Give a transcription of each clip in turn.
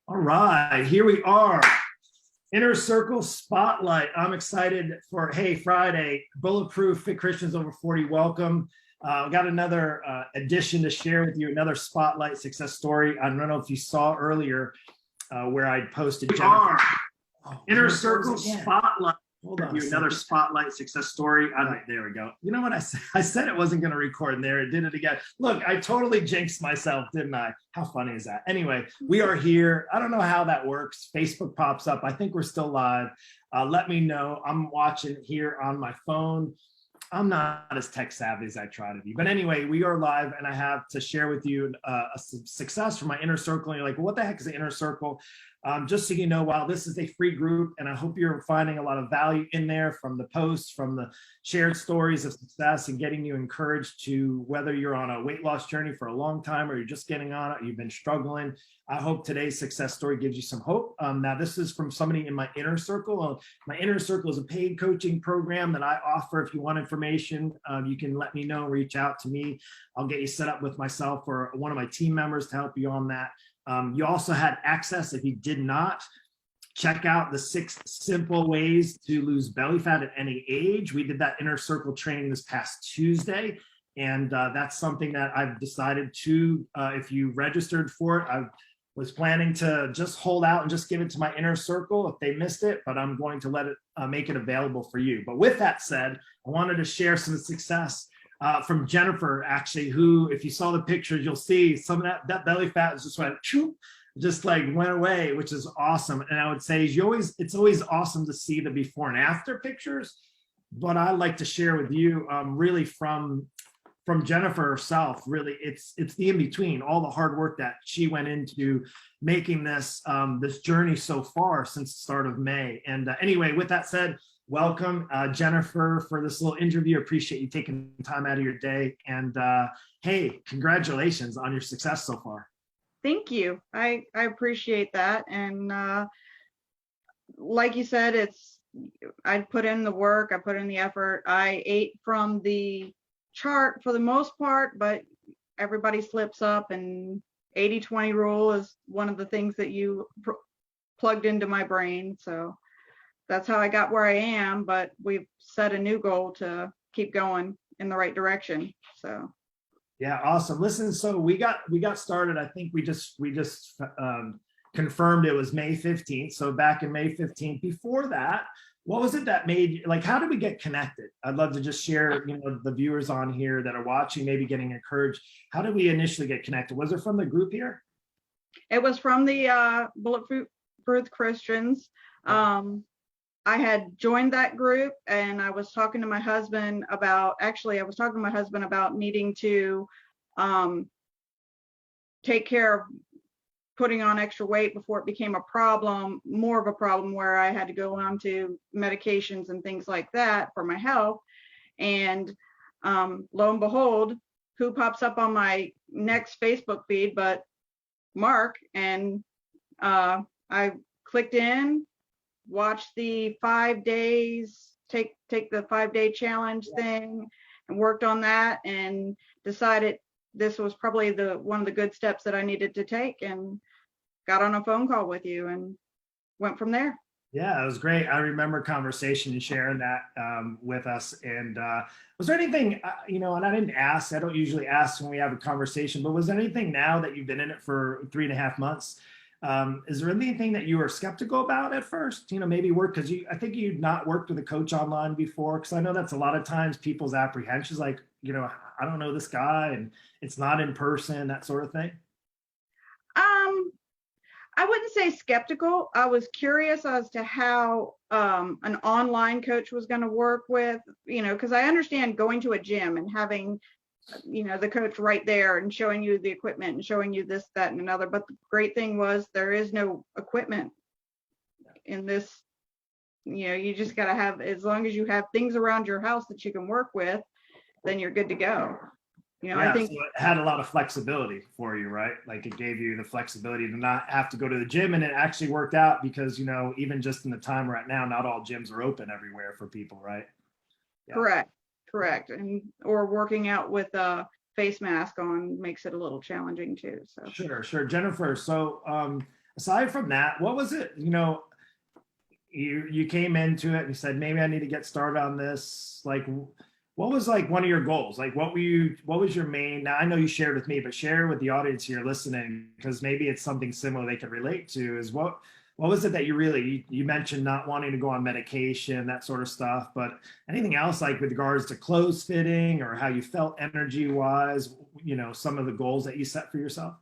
All right, here we are. Inner Circle Spotlight. I'm excited for, hey, Friday, Bulletproof Fit Christians Over 40. Welcome. We got another edition to share with you, another Spotlight success story. I don't know if you saw earlier where I posted Jennifer. Inner Circle Spotlight. Hold on. Another Spotlight success story. There we go. You know what I said? I said it wasn't going to record, and there it did it again. Look, I totally jinxed myself, didn't I? How funny is that? Anyway, we are here. I don't know how that works. Facebook pops up. I think we're still live. Let me know. I'm watching here on my phone. I'm not as tech savvy as I try to be. But anyway, we are live, and I have to share with you a success from my inner circle. And you're like, well, what the heck is the inner circle? Just so you know, while this is a free group, and I hope you're finding a lot of value in there from the posts, from the shared stories of success, and getting you encouraged to, whether you're on a weight loss journey for a long time or you're just getting on it, you've been struggling. I hope today's success story gives you some hope. Now, this is from somebody in my inner circle. My inner circle is a paid coaching program that I offer. If you want information, you can let me know, reach out to me. I'll get you set up with myself or one of my team members to help you on that. You also had access, if you did not, check out the 6 simple ways to lose belly fat at any age. We did that inner circle training this past Tuesday. And that's something that I've decided to, if you registered for it, I was planning to just hold out and just give it to my inner circle if they missed it, but I'm going to let it make it available for you. But with that said, I wanted to share some success from Jennifer, actually, who, if you saw the pictures, you'll see some of that belly fat just went, just like went away, which is awesome. And I would say it's always awesome to see the before and after pictures, but I like to share with you really from Jennifer herself. Really, it's the in-between, all the hard work that she went into making this this journey so far since the start of May. And anyway, with that said, welcome, Jennifer, for this little interview. Appreciate you taking time out of your day. And hey, congratulations on your success so far. Thank you. I appreciate that. And like you said, I put in the work, I put in the effort. I ate from the chart for the most part, but everybody slips up, and 80-20 rule is one of the things that you plugged into my brain. So that's how I got where I am, but we've set a new goal to keep going in the right direction. So yeah, awesome. Listen, so we got started. I think we just confirmed it was May 15th. So back in May 15th. Before that, what was it that made, like, how did we get connected? I'd love to just share, the viewers on here that are watching, maybe getting encouraged. How did we initially get connected? Was it from the group here? It was from the Bulletproof Christians. I had joined that group, and I was talking to my husband about, needing to take care of putting on extra weight before it became more of a problem where I had to go on to medications and things like that for my health. And lo and behold, who pops up on my next Facebook feed but Mark? And I clicked in, watched the 5 days, take the 5-day challenge thing, and worked on that, and decided this was probably one of the good steps that I needed to take, and got on a phone call with you and went from there. Yeah, it was great. I remember conversation and sharing that with us. And was there anything, and I didn't ask, I don't usually ask when we have a conversation, but was there anything now that you've been in it for 3.5 months? Is there anything that you were skeptical about at first? Maybe because I think you'd not worked with a coach online before, because I know that's a lot of times people's apprehensions, like, I don't know this guy, and it's not in person, that sort of thing. I wouldn't say skeptical. I was curious as to how an online coach was going to work with, because I understand going to a gym and having, the coach right there and showing you the equipment and showing you this, that, and another. But the great thing was there is no equipment in this. You just got to have, as long as you have things around your house that you can work with, then you're good to go. I think so it had a lot of flexibility for you, right? Like, it gave you the flexibility to not have to go to the gym, and it actually worked out because, even just in the time right now, not all gyms are open everywhere for people, right? Yeah. Correct. Or working out with a face mask on makes it a little challenging too. So sure. Jennifer, so aside from that, what was it, you came into it and you said, maybe I need to get started on this. Like, what was like one of your goals? Like, what was your main, now I know you shared with me, but share with the audience here listening, because maybe it's something similar they can relate to, is what was it that you mentioned not wanting to go on medication, that sort of stuff, but anything else like with regards to clothes fitting or how you felt energy wise, some of the goals that you set for yourself?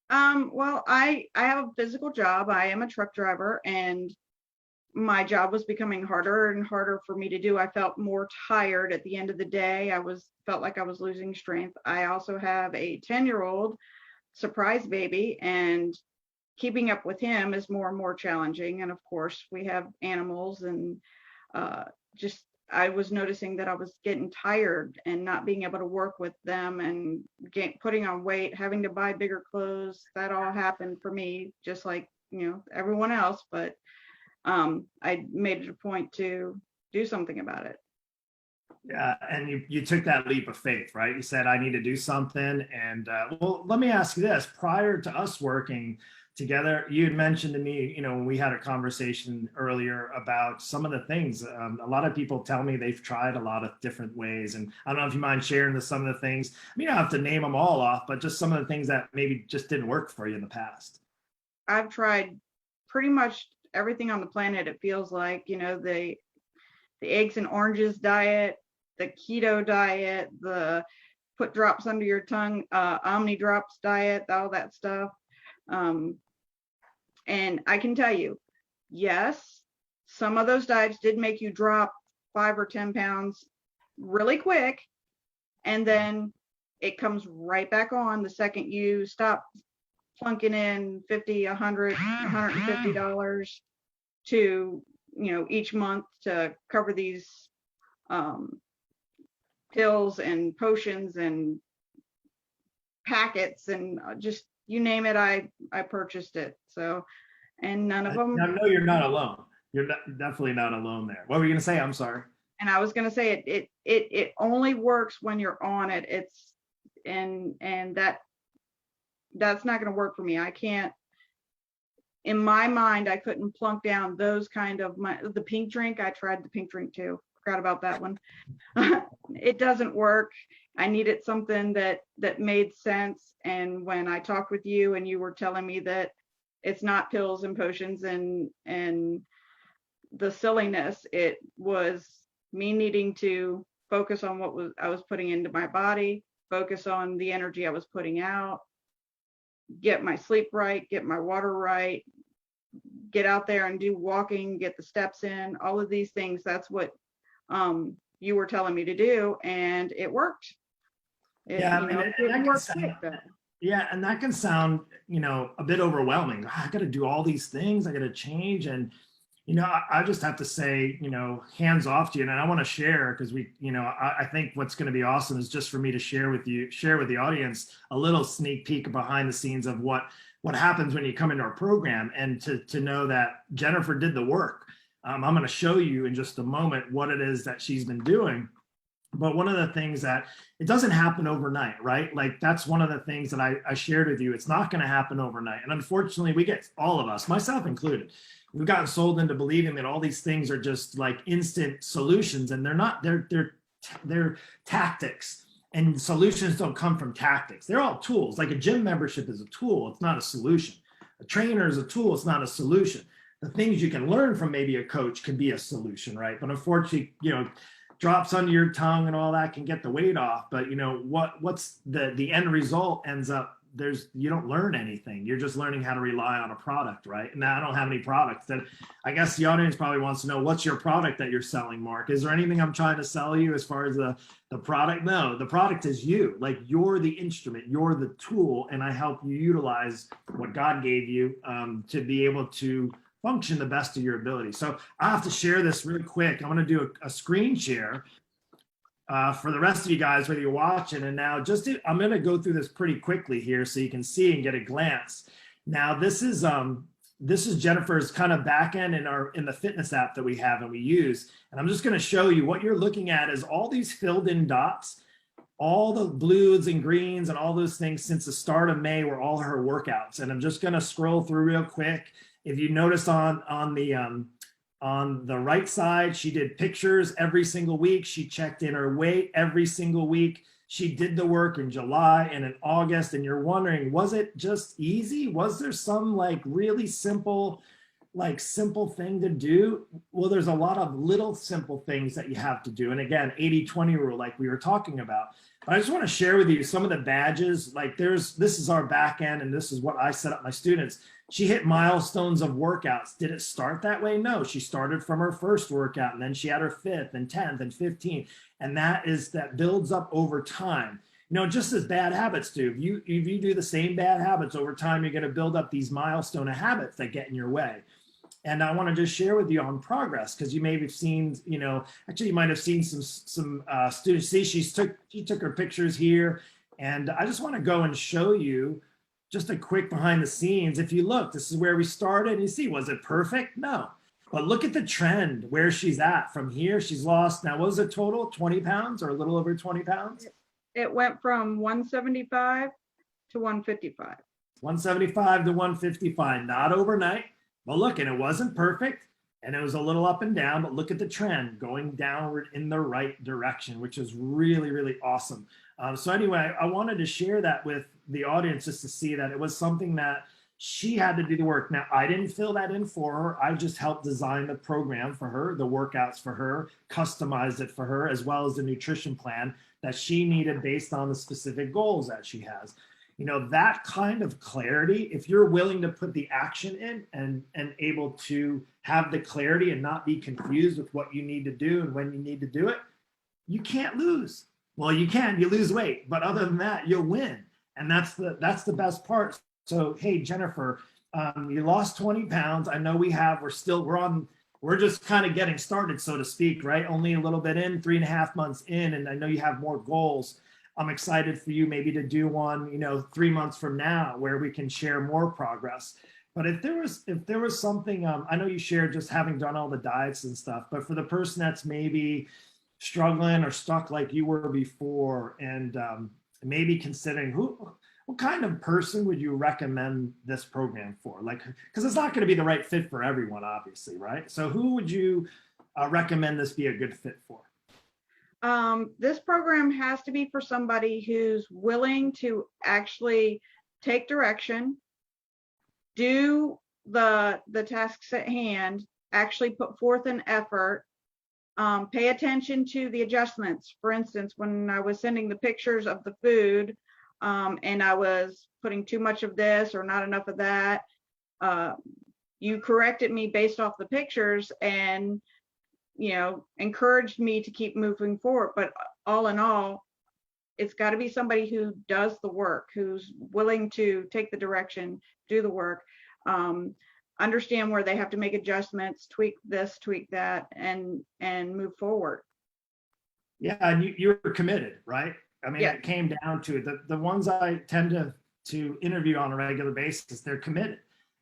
Well, I have a physical job. I am a truck driver, and my job was becoming harder and harder for me to do. I felt more tired at the end of the day. Felt like I was losing strength. I also have a 10-year-old surprise baby, and keeping up with him is more and more challenging. And of course, we have animals, and just I was noticing that I was getting tired and not being able to work with them, and putting on weight, having to buy bigger clothes. That all happened for me, just like everyone else. But I made it a point to do something about it. Yeah, and you took that leap of faith, right? You said, I need to do something. And well, let me ask you this. Prior to us working together, you had mentioned to me, when we had a conversation earlier about some of the things. A lot of people tell me they've tried a lot of different ways. And I don't know if you mind sharing some of the things. I mean, you don't have to name them all off, but just some of the things that maybe just didn't work for you in the past. I've tried pretty much everything on the planet, it feels like, the eggs and oranges diet, the keto diet, the put drops under your tongue, Omni drops diet, all that stuff. And I can tell you, yes, some of those diets did make you drop 5 or 10 pounds really quick. And then it comes right back on the second you stop plunking in $50, $100, $150 to, each month to cover these pills and potions and packets, and just you name it, I purchased it. So, and none of them. I know you're not alone. You're definitely not alone there. What were you going to say? I'm sorry. And I was going to say it only works when you're on it. It's and that's not going to work for me. I can't. In my mind, I couldn't plunk down those kind of the pink drink. I tried the pink drink too. Forgot about that one. It doesn't work. I needed something that made sense. And when I talked with you and you were telling me that it's not pills and potions and the silliness, it was me needing to focus on what I was putting into my body, focus on the energy I was putting out, get my sleep right, get my water right, get out there and do walking, get the steps in, all of these things. That's what you were telling me to do, and it worked. Yeah, and that can sound, a bit overwhelming. I got to do all these things. I got to change. And, I just have to say, hands off to you. And I want to share because I think what's going to be awesome is just for me to share with the audience a little sneak peek behind the scenes of what happens when you come into our program, and to know that Jennifer did the work. I'm going to show you in just a moment what it is that she's been doing. But one of the things that it doesn't happen overnight, right? Like that's one of the things that I shared with you. It's not going to happen overnight. And unfortunately, we get, all of us, myself included, we've gotten sold into believing that all these things are just like instant solutions, and they're not. They're tactics, and solutions don't come from tactics. They're all tools. Like a gym membership is a tool. It's not a solution. A trainer is a tool. It's not a solution. The things you can learn from maybe a coach can be a solution, right? But unfortunately, drops under your tongue and all that can get the weight off. But what's the end result ends up, you don't learn anything. You're just learning how to rely on a product, right? Now I don't have any products. That I guess the audience probably wants to know, what's your product that you're selling, Mark? Is there anything I'm trying to sell you as far as the product? No, the product is you. Like you're the instrument, you're the tool, and I help you utilize what God gave you to be able to function the best of your ability. So I have to share this really quick. I'm going to do a screen share for the rest of you guys, whether you're watching. And now I'm going to go through this pretty quickly here so you can see and get a glance. Now this is Jennifer's kind of back end in the fitness app that we have and we use. And I'm just going to show you what you're looking at is all these filled in dots. all the blues and greens and all those things since the start of May were all her workouts. And I'm just going to scroll through real quick. If you notice on the right side, she did pictures every single week. She checked in her weight every single week. She did the work in July and in August. And you're wondering, was it just easy? Was there some like really simple thing to do? Well, there's a lot of little simple things that you have to do. And again, 80-20 rule, like we were talking about. But I just want to share with you some of the badges. Like this is our back end, and this is what I set up my students. She hit milestones of workouts. Did it start that way? No, she started from her first workout, and then she had her 5th and 10th and 15th. And that builds up over time. Just as bad habits do. If you do the same bad habits over time, you're going to build up these milestone of habits that get in your way. And I want to just share with you on progress, because you may have seen, actually you might have seen some students. See, she took her pictures here, and I just want to go and show you just a quick behind the scenes. If you look, this is where we started. You see, was it perfect? No. But look at the trend where she's at. From here, she's lost, now what was it total? 20 pounds or a little over 20 pounds? It went from 175 to 155. 175 to 155, not overnight. But look, and it wasn't perfect, and it was a little up and down, but look at the trend going downward in the right direction, which is really, really awesome. So anyway, I wanted to share that with the audience just to see that it was something that she had to do the work. Now, I didn't fill that in for her. I just helped design the program for her, the workouts for her, customized it for her, as well as the nutrition plan that she needed based on the specific goals that she has. That kind of clarity, if you're willing to put the action in and able to have the clarity and not be confused with what you need to do and when you need to do it, you can't lose. Well, you lose weight, but other than that, you'll win. And that's the best part. So, hey, Jennifer, you lost 20 pounds. I know we're just kind of getting started, so to speak, right? Only a little bit in, 3.5 months in, and I know you have more goals. I'm excited for you maybe to do one, 3 months from now, where we can share more progress. But if there was something, I know you shared just having done all the diets and stuff, but for the person that's maybe struggling or stuck like you were before, and maybe considering what kind of person would you recommend this program for? Like, because it's not going to be the right fit for everyone, obviously, right? So who would you recommend this be a good fit for? This program has to be for somebody who's willing to actually take direction, do the tasks at hand, actually put forth an effort, pay attention to the adjustments. For instance, when I was sending the pictures of the food, and I was putting too much of this or not enough of that, you corrected me based off the pictures and encouraged me to keep moving forward. But all in all, it's got to be somebody who does the work, who's willing to take the direction, do the work, understand where they have to make adjustments, tweak this, tweak that, and move forward. Yeah, and you were committed, right? I mean, Yeah. It came down to it. The ones I tend to interview on a regular basis, they're committed.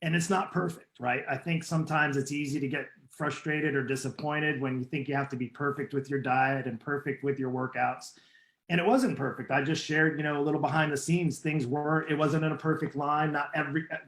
And it's not perfect, right? I think sometimes it's easy to get frustrated or disappointed when you think you have to be perfect with your diet and perfect with your workouts. And it wasn't perfect. I just shared, a little behind the scenes. It wasn't in a perfect line.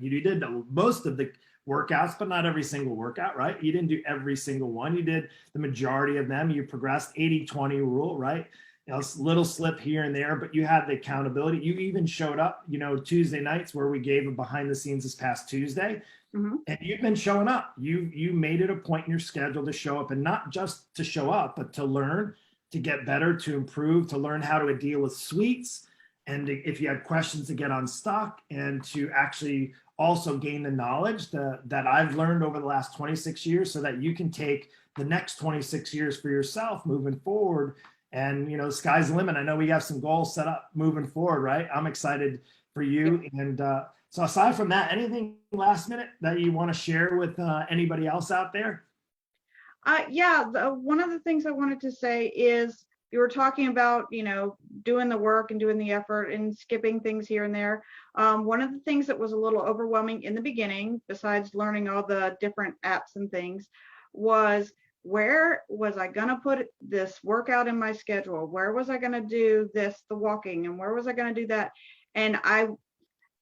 You did most of the workouts, but not every single workout, right? You didn't do every single one. You did the majority of them. You progressed 80-20 rule, right? A little slip here and there, but you had the accountability. You even showed up, Tuesday nights where we gave a behind the scenes this past Tuesday. Mm-hmm. And you've been showing up. You made it a point in your schedule to show up, and not just to show up, but to learn, to get better, to improve, to learn how to deal with sweets. And if you had questions, to get unstuck, and to actually also gain the knowledge that I've learned over the last 26 years, so that you can take the next 26 years for yourself moving forward. And, sky's the limit. I know we have some goals set up moving forward, right? I'm excited for you. And so aside from that, anything last minute that you want to share with anybody else out there? One of the things I wanted to say is, you were talking about, doing the work and doing the effort and skipping things here and there. One of the things that was a little overwhelming in the beginning, besides learning all the different apps and things, was where was I going to put this workout in my schedule? Where was I going to do this, the walking, and where was I going to do that? And I,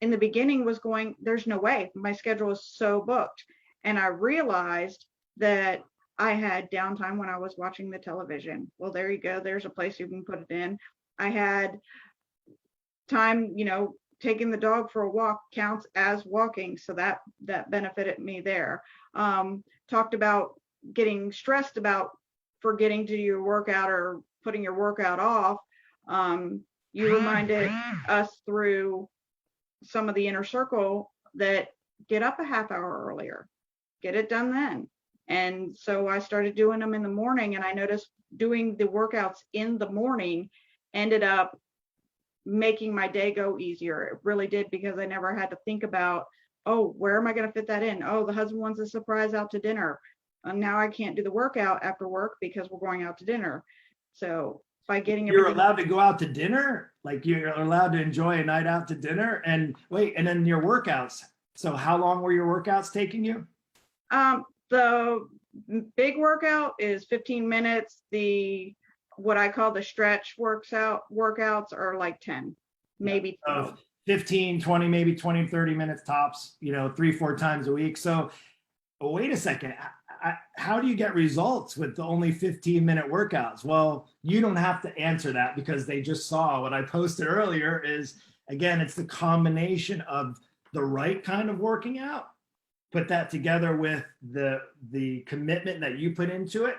in the beginning, was going, there's no way. My schedule is so booked. And I realized that I had downtime when I was watching the television. Well, there you go. There's a place you can put it in. I had time, taking the dog for a walk counts as walking. So that benefited me there. Talked about getting stressed about forgetting to do your workout or putting your workout off. You reminded us through some of the inner circle that get up a half hour earlier, get it done then. And so I started doing them in the morning, and I noticed doing the workouts in the morning ended up making my day go easier. It really did, because I never had to think about, oh, where am I going to fit that in? Oh, the husband wants a surprise out to dinner. And now I can't do the workout after work because we're going out to dinner. So by getting You're allowed to go out to dinner, like you're allowed to enjoy a night out to dinner, and wait, and then your workouts. So how long were your workouts taking you? The big workout is 15 minutes. The what I call the stretch workouts are like 10, maybe 12. 15, 20, maybe 20, 30 minutes tops, 3-4 times a week. So wait a second. How do you get results with the only 15-minute workouts? Well, you don't have to answer that, because they just saw what I posted earlier is, again, it's the combination of the right kind of working out, put that together with the commitment that you put into it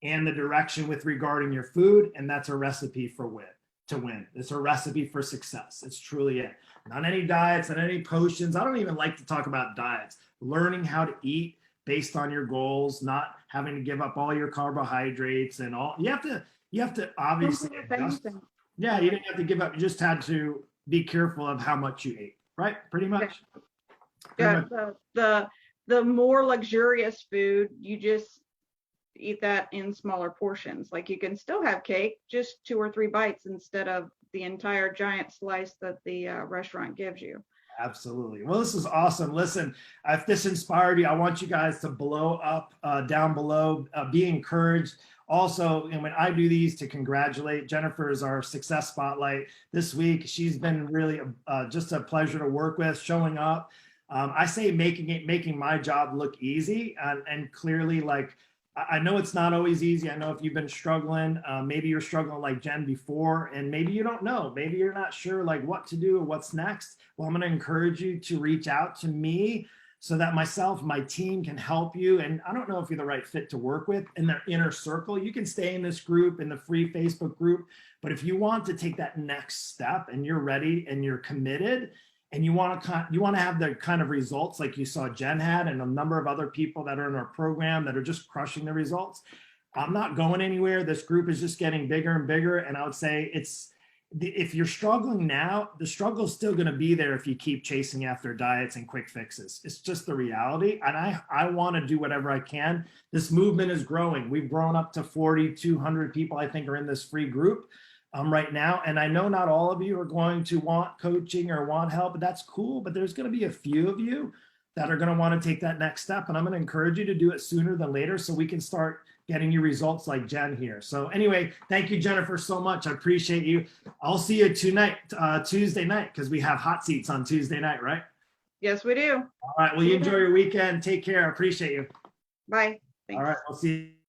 and the direction with regarding your food. And that's a recipe for to win. It's a recipe for success. It's truly it. Not any diets, not any potions. I don't even like to talk about diets. Learning how to eat based on your goals, not having to give up all your carbohydrates and all. You have to obviously adjust. Yeah, you didn't have to give up. You just had to be careful of how much you ate, right? Pretty much. Yeah, the more luxurious food, you just eat that in smaller portions. Like you can still have cake, just 2 or 3 bites instead of the entire giant slice that the restaurant gives you. Absolutely. Well, this is awesome. Listen, if this inspired you, I want you guys to blow up down below, be encouraged. Also, and when I do these, to congratulate Jennifer is our success spotlight this week. She's been really just a pleasure to work with, showing up. I say making my job look easy, and clearly, like, I know it's not always easy. I know if you've been struggling, maybe you're struggling like Jen before, and maybe you don't know. Maybe you're not sure like what to do or what's next. Well, I'm going to encourage you to reach out to me so that my team can help you. And I don't know if you're the right fit to work with in their inner circle. You can stay in this group, in the free Facebook group. But if you want to take that next step and you're ready and you're committed, and you want to have the kind of results like you saw Jen had, and a number of other people that are in our program that are just crushing the results, I'm not going anywhere. This group is just getting bigger and bigger. And I would say if you're struggling now, the struggle is still going to be there if you keep chasing after diets and quick fixes. It's just the reality. And I want to do whatever I can. This movement is growing. We've grown up to 4,200 people, I think, are in this free group right now. And I know not all of you are going to want coaching or want help, but that's cool. But there's going to be a few of you that are going to want to take that next step. And I'm going to encourage you to do it sooner than later so we can start getting you results like Jen here. So anyway, thank you, Jennifer, so much. I appreciate you. I'll see you tonight, Tuesday night, because we have hot seats on Tuesday night, right? Yes, we do. All right. Well, you enjoy your weekend. Take care. I appreciate you. Bye. Thanks. All right. We'll see you.